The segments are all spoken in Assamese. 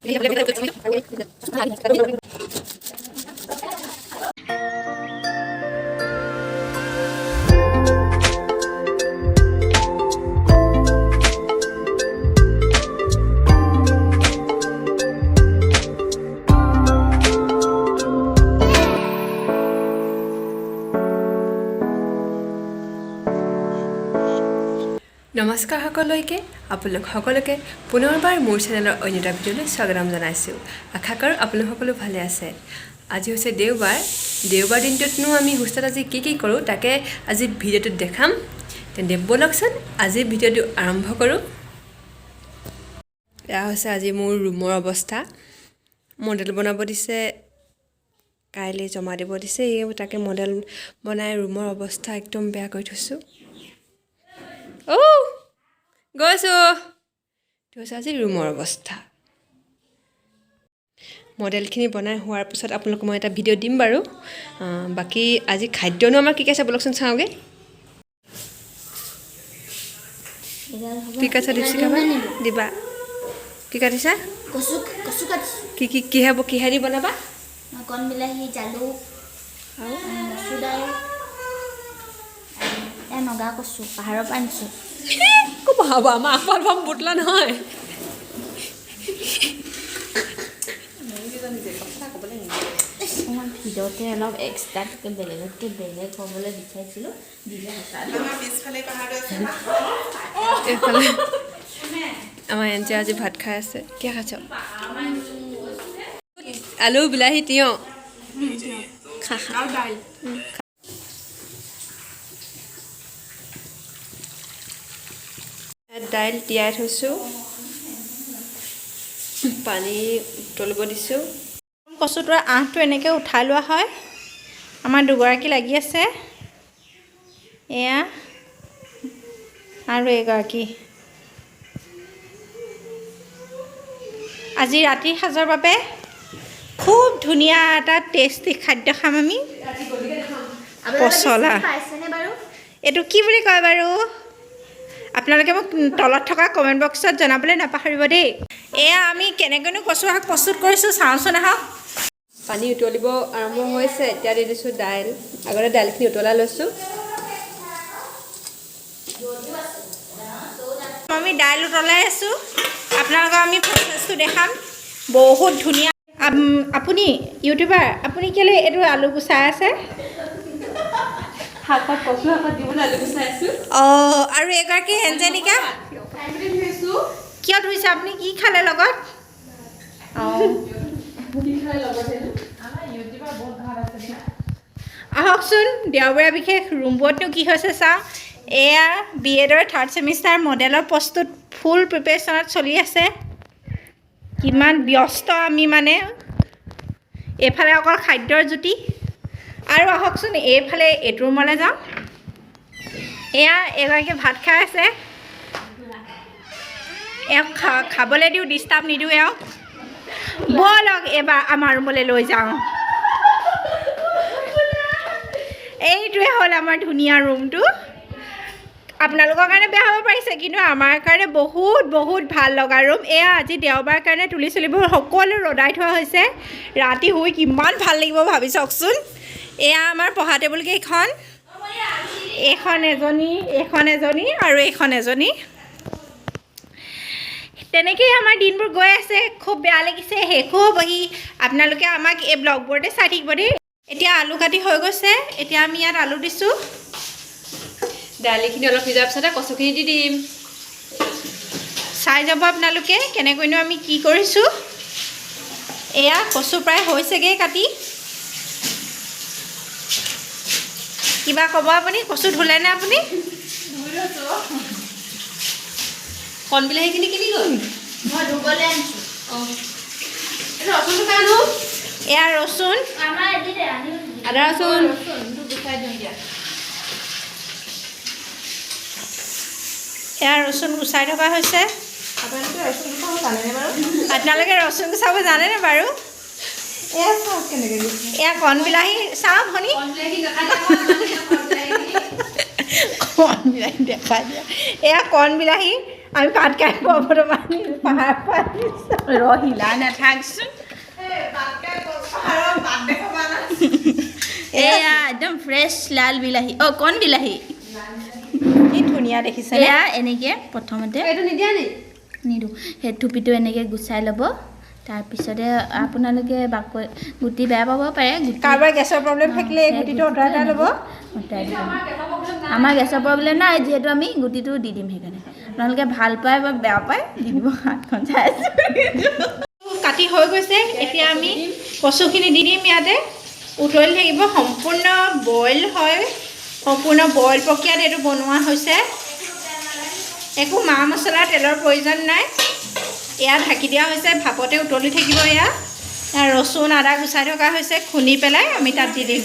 নমস্কাৰ সকলোকে আপোনালোক সকলোকে পুনৰবাৰ মোৰ চেনেলৰ অন্য এটা ভিডিঅ'লৈ স্বাগতম জনাইছোঁ। আশা কৰোঁ আপোনালোক সকলো ভালে আছে। আজি হৈছে দেওবাৰ দিনটোতনো আমি হোষ্টেলত আজি কি কৰোঁ তাকে আজি ভিডিঅ'টোত দেখাম। তেন্তে বলকচোন আজি ভিডিঅ'টো আৰম্ভ কৰোঁ। এয়া হৈছে আজি মোৰ ৰুমৰ অৱস্থা। মডেল বনাব দিছে, কাইলৈ জমা দিব দিছে। এই তাকে মডেল বনাই ৰুমৰ অৱস্থা একদম বেয়া কৰি থৈছোঁ। গৈছোঁ এইটো হৈছে আজি ৰুমৰ অৱস্থা। মডেলখিনি বনাই হোৱাৰ পিছত আপোনালোকক মই এটা ভিডিঅ' দিম বাৰু। বাকী আজি খাদ্যনো আমাৰ কি আছে বলকচোন চাওঁগৈ। কি কাটিছা দীপশিখা বা দিবা? কি কাটিছা? কি কিহেদি বনাবা? কণ বিলাহী, জালুক আৰু মচুৰ দাইল, নগা কচু পাহাৰৰ পৰা আনিছোঁ। ক'ব হ'ব আমাৰ আফাল বুটলা নহয়। মই ভিডিঅ'তে অলপ এক্সট্ৰাকৈ বেলেগতকৈ বেলেগ হ'বলৈ বিচাৰিছিলোঁ। এইফালে আমাৰ এনচে আজি ভাত খাই আছে। কি খাইছ? আলু, বিলাহী, তিয়ঁহ খা আৰু দাইল। দাইল তিয়াই থৈছোঁ, পানী উতলিব দিছোঁ। কচুটোৰ আঁহটো এনেকৈ উঠাই লোৱা হয়। আমাৰ দুগৰাকী লাগি আছে, এয়া আৰু এগৰাকী। আজি ৰাতিৰ সাজৰ বাবে খুব ধুনীয়া এটা টেষ্টি খাদ্য খাম আমি। পচলা এইটো কি বুলি কয় বাৰু? আপোনালোকে মোক তলত থকা কমেণ্ট বক্সত জনাবলৈ নাপাহৰিব দেই। এয়া আমি কেনেকৈনো কচু শাক প্ৰস্তুত কৰিছোঁ চাওঁচোন আহক। পানী উতলিব আৰম্ভ হৈছে। এতিয়া দি দিছোঁ দাইল। আগতে দাইলখিনি উতলাই লৈছোঁ। আমি দাইল উতলাই আছোঁ। আপোনালোকক আমি প্ৰচেছটো দেখাম। বহুত ধুনীয়া। আপুনি ইউটিউবাৰ, আপুনি কেলৈ এইটো আলু গুচাই আছে? শাকত কচু শাকত দিবলৈ আলু গুচাই আছোঁ। আৰু এগৰাকী এঞ্জেলিকা কিয় ধুইছে? আপুনি কি খালে লগত? আহকচোন দেওবাৰে বিশেষ ৰুমবোৰতনো কি হৈছে চাওঁ। এয়া BEdৰ 3rd ছেমিষ্টাৰ মডেলৰ প্ৰস্তুত ফুল প্ৰিপেৰেশ্যনত চলি আছে। কিমান ব্যস্ত আমি মানে। এইফালে অকল খাদ্যৰ জুতি। আৰু আহকচোন এইফালে এইটো ৰুমলৈ যাওঁ। এয়া এগৰাকী ভাত খাই আছে। এওক খাবলৈ দিওঁ, ডিষ্টাৰ্ব নিদিওঁ এওক। ব'লক এবাৰ আমাৰ ৰুমলৈ লৈ যাওঁ। এইটোৱে হ'ল আমাৰ ধুনীয়া ৰুমটো। আপোনালোকৰ কাৰণে বেয়া হ'ব পাৰিছে, কিন্তু আমাৰ কাৰণে বহুত বহুত ভাল লগা ৰুম। এয়া আজি দেওবাৰ কাৰণে তুলি চুলিবোৰ সকলো ৰ'দাই থোৱা হৈছে। ৰাতি শুই কিমান ভাল লাগিব ভাবি চাওকচোন। এয়া আমাৰ পঢ়া টেবুল কেইখন। এইখন এজনী আৰু এইখন এজনী। তেনেকেই আমাৰ দিনবোৰ গৈ আছে। খুব বেয়া লাগিছে, শেষো হ'বহি। আপোনালোকে আমাক এই ব্লগবোৰতে চাই থাকিব দেই। এতিয়া আলু কাটি হৈ গৈছে। এতিয়া আমি ইয়াত আলু দিছোঁ। দালিখিনি অলপ সিজাৰ পিছতে কচুখিনি দি দিম। চাই যাব আপোনালোকে কেনেকৈনো আমি কি কৰিছোঁ। এয়া কচু প্ৰায় হৈছেগৈ কাটি। কিবা ক'ব আপুনি? কচু ধুলেনে আপুনি? কণ বিলাহীখিনি কিনি গ'ল? মই ধুবলৈ আনিছোঁ। ৰচুনটো খাই আনো। এয়া ৰচুন, আদা ৰচুন। এয়া ৰচুন গুচাই থকা হৈছে। আপোনালোকে ৰচুন গুচাব জানেনে বাৰু? এয়া কণ বিলাহী চাওঁ ভনী। কণ বিলাহী দেখা দিয়া। এয়া কণ বিলাহী আমি ভাত খাই পাহাৰ ৰহিলা নাথাকচোন এয়া একদম ফ্ৰেছ লাল বিলাহী কণ বিলাহী কি ধুনীয়া দেখিছে এয়া এনেকৈ প্ৰথমতে এইটো নিদিয়া নি নিদিওঁ সেই থুপিটো এনেকৈ গুচাই ল'ব তাৰপিছতে আপোনালোকে গুটি বেয়া পাব পাৰে কাৰোবাৰ গেছৰ প্ৰব্লেম থাকিলে এই গুটিটো অঁতৰাই ল'ব আমাৰ গেছৰ প্ৰব্লেম নাই যিহেতু আমি গুটিটো দি দিম সেইকাৰণে আপোনালোকে ভাল পায় বা বেয়া পায় দি দিব হাতখন চাই আছোঁ কাটি হৈ গৈছে এতিয়া আমি কচুখিনি দি দিম ইয়াতে উতলি থাকিব সম্পূৰ্ণ বইল হয় সম্পূৰ্ণ বইল প্ৰক্ৰিয়াত এইটো বনোৱা হৈছে একো মা মছলা তেলৰ প্ৰয়োজন নাই এয়া ঢাকি দিয়া হৈছে ভাপতে উতলি থাকিব এয়া ৰচুন আদা গুচাই থকা হৈছে খুন্দি পেলাই আমি তাত দি দিম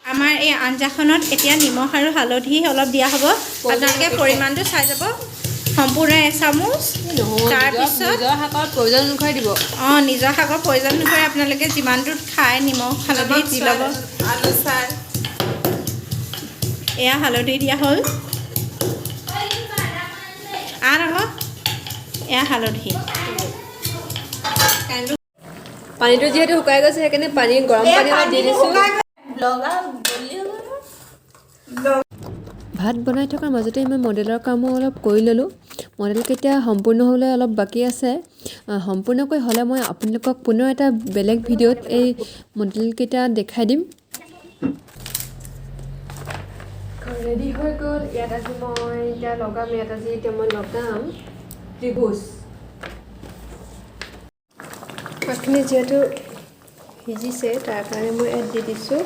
আমাৰ এই আঞ্জাখনত এতিয়া নিমখ আৰু হালধি অলপ দিয়া হ'ব আপোনালোকে পৰিমাণটো চাই যাব সম্পূৰ্ণ এচামুচ তাৰপিছত নিজৰ শাকৰ প্ৰয়োজন অনুসাৰে দিব নিজৰ শাকৰ প্ৰয়োজন অনুসাৰে আপোনালোকে যিমানটো খায় নিমখ হালধি দি ল'ব আলু চাই এয়া হালধি দিয়া হ'ল আকৌ এয়া হালধি পানীটো যিহেতু শুকাই গৈছে সেইকাৰণে পানী গৰম পানী অলপ দি দিছোঁ ভাত বনাই থকাৰ মাজতে মই মডেলৰ কামো অলপ কৰি ল'লোঁ মডেলকেইটা সম্পূৰ্ণ হ'বলৈ অলপ বাকী আছে সম্পূৰ্ণকৈ হ'লে মই আপোনালোকক পুনৰ এটা বেলেগ ভিডিঅ'ত এই মডেলকেইটা দেখাই দিম ৰেডি হৈ গ'ল ইয়াত আজি মই এতিয়া লগাম ত্ৰিভুজ পাতখিনি যিহেতু সিজিছে তাৰ কাৰণে মই ইয়াত দি দিছোঁ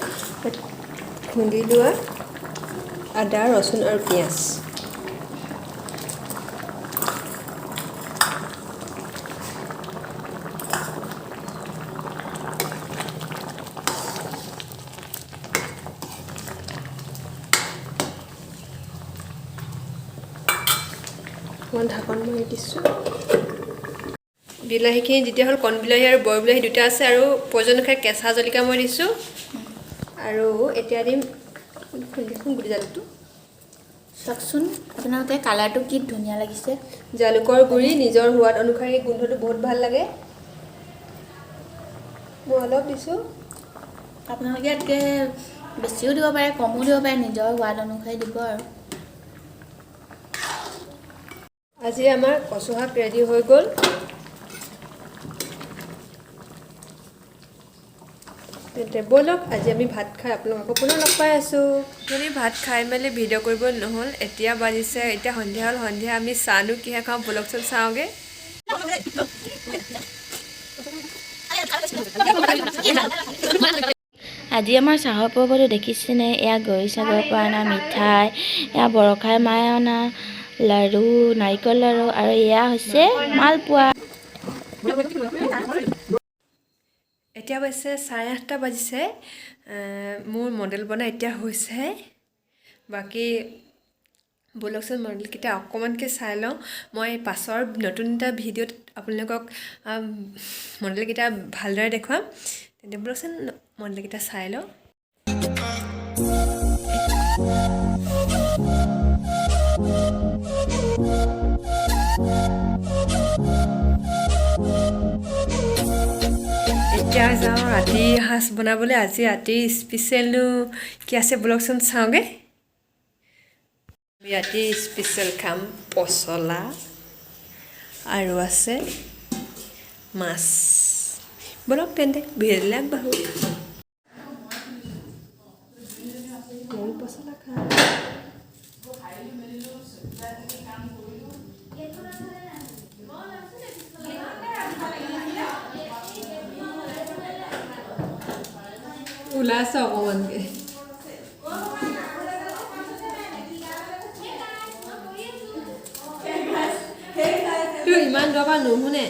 খুন্দি লোৱা আদা ৰচুন আৰু পিঁয়াজ মই ঢাকন মাৰি দিছোঁ বিলাহীখিনি যেতিয়া হ'ল কণ বিলাহী আৰু বৰ বিলাহী দুটা আছে আৰু প্ৰয়োজন অনুসাৰে কেঁচা জলকীয়া মই দিছোঁ আৰু এতিয়া দিম গুটি জালুকটো চাওকচোন আপোনালোকে কালাৰটো কি ধুনীয়া লাগিছে জালুকৰ গুড়ি নিজৰ সোৱাদ অনুসাৰে গোন্ধটো বহুত ভাল লাগে মই অলপ দিছোঁ আপোনালোকে ইয়াতকৈ বেছিও দিব পাৰে কমো দিব পাৰে নিজৰ সোৱাদ অনুসাৰে দিব আৰু আজি আমাৰ কচু শাক ৰেডি হৈ গ'ল তেন্তে ব'লক আজি আমি ভাত খাই আপোনালোকক পুনৰ লগ পাই আছোঁ যদি ভাত খাই মেলি ভিডিঅ' কৰিব নহ'ল এতিয়া বাজিছে এতিয়া সন্ধিয়া হ'ল সন্ধিয়া আমি চাহনো কিহে খাওঁ ব'লকচোন চাওঁগৈ আজি আমাৰ চাহৰ পৰ্বটো দেখিছেনে এয়া গৰৈ চাগৰৰ পৰা অনা মিঠাই এয়া বৰষাই মায়ে অনা লাড়ু নাৰিকল লাড়ু আৰু এয়া হৈছে মালপোৱা এতিয়া বাজিছে 8:30 বাজিছে মোৰ মডেল বনাই এতিয়া হৈছেহে বাকী ব'লকচোন মডেলকেইটা অকণমানকৈ চাই লওঁ মই পাছৰ নতুন এটা ভিডিঅ'ত আপোনালোকক মডেলকেইটা ভালদৰে দেখুৱাম তেন্তে ব'লকচোন মডেলকেইটা চাই লওঁ এতিয়া যাওঁ ৰাতি সাঁজ বনাবলৈ আজি ৰাতি স্পেচিয়েলনো কি আছে ব'লকচোন চাওঁগৈ আমি ৰাতি স্পেচিয়েল খাম পচলা আৰু আছে মাছ ব'লক তেন্তে ভিডিঅ'লৈ আগবাঢ়ো পচলা খাম ওলাইছে অকণমানকৈ তোৰ ইমান দৰকাৰ নুশুনে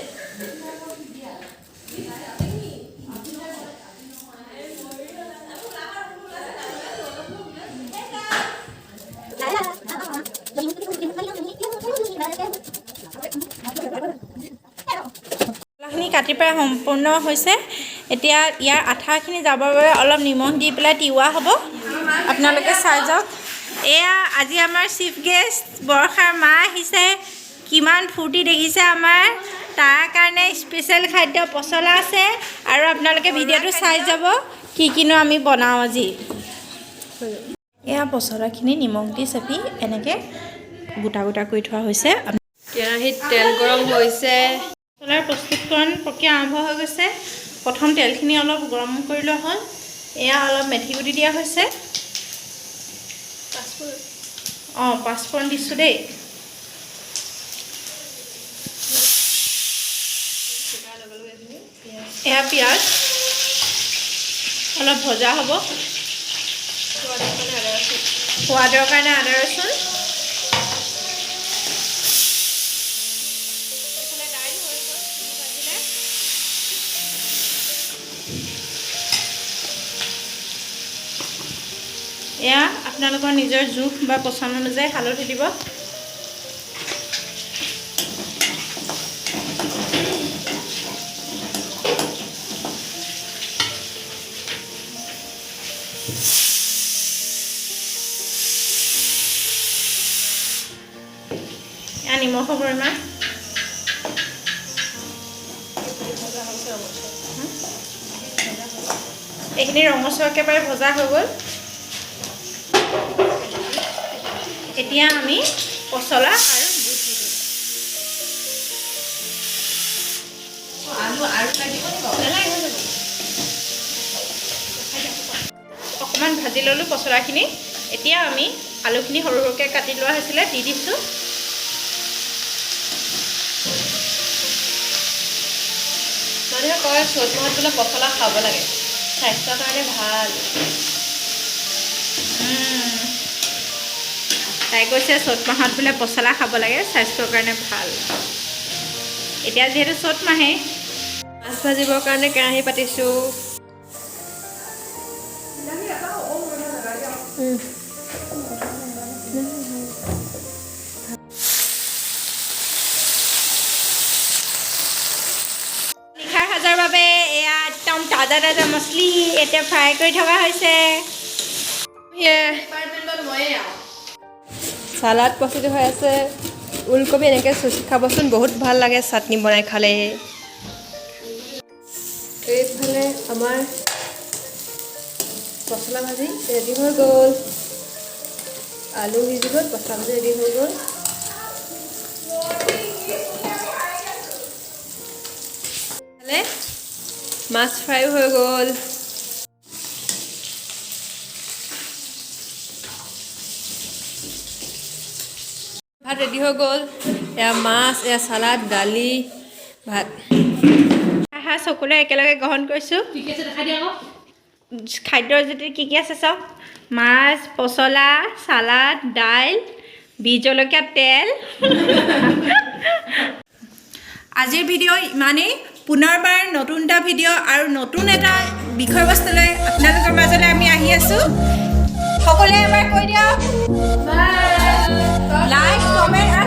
মছলাখিনি কাটি প্ৰায় সম্পূৰ্ণ হৈছে এতিয়া ইয়াৰ আঠাখিনি যাবৰ বাবে অলপ নিমখ দি পেলাই তিওৱা হ'ব আপোনালোকে চাই যাওক এয়া আজি আমাৰ চিফ গেষ্ট বৰ্ষাৰ মা আহিছে কিমান ফূৰ্তি দেখিছে আমাৰ তাৰ কাৰণে স্পেচিয়েল খাদ্য পচলা আছে আৰু আপোনালোকে ভিডিঅ'টো চাই যাব কি কিনো আমি বনাওঁ আজি এয়া পচলাখিনি নিমখ দি চেপি এনেকৈ গোটা গোটা কৰি থোৱা হৈছে কেৰাহীত তেল গৰম হৈছে পচলাৰ প্ৰস্তুতকৰণ প্ৰক্ৰিয়া আৰম্ভ হৈ গৈছে প্ৰথম তেলখিনি অলপ গৰম কৰি লোৱা হ'ল এয়া অলপ মেথি গুটি দিয়া হৈছে পাঁচফোৰণ দিছোঁ দেই এয়া পিঁয়াজ অলপ ভজা হ'ব সোৱাদৰ কাৰণে আদা ৰচুন এয়া আপোনালোকৰ নিজৰ জোখ বা পচন্দ অনুযায়ী হালধি দিব এয়া নিমখৰ পৰিমাণ এইখিনি ৰঙচুৱা একেবাৰে ভজা হৈ গ'ল এতিয়া আমি পচলা আৰু বুট দি দিম অকণমান ভাজি ল'লোঁ পচলাখিনি এতিয়া আমি আলুখিনি সৰু সৰুকৈ কাটি লোৱা হৈছিলে দি দিছোঁ মানুহে কয় চ'ত মাহত বোলে পচলা খাব লাগে স্বাস্থ্যৰ কাৰণে ভাল তাই কৈছে চ'ত মাহত বোলে পচলা খাব লাগে স্বাস্থ্যৰ কাৰণে ভাল এতিয়া যিহেতু চ'ত মাহে মাছ ভাজিবৰ কাৰণে কেৰাহী পাতিছোঁ নিশাৰ সাজাৰ বাবে এয়া একদম তাজা তাজা মছলি এতিয়া ফ্ৰাই কৰি থকা হৈছে চালাড প্ৰস্তুত হৈ আছে ওলকবি এনেকৈ চুচি খাবচোন বহুত ভাল লাগে চাটনি বনাই খালে এইফালে আমাৰ পচলা ভাজি ৰেডি হৈ গ'ল আলু সিজি গ'ল পচলা ভাজি ৰেডি হৈ গ'ল ইফালে মাছ ফ্ৰাইও হৈ গ'ল ভাত ৰেডি হৈ গ'ল এয়া মাছ এয়া চালাড দালি ভাত সকলোৱে একেলগে গ্ৰহণ কৰিছোঁ খাদ্যৰ যদি কি কি আছে চাওক মাছ পচলা চালাড দাইল বি জলকীয়া তেল আজিৰ ভিডিঅ' ইমানেই পুনৰবাৰ নতুন এটা ভিডিঅ' আৰু নতুন এটা বিষয়বস্তুলৈ আপোনালোকৰ মাজলৈ আমি আহি আছোঁ সকলোৱে এবাৰ কৈ দিয়ক লাইক কমেণ্ট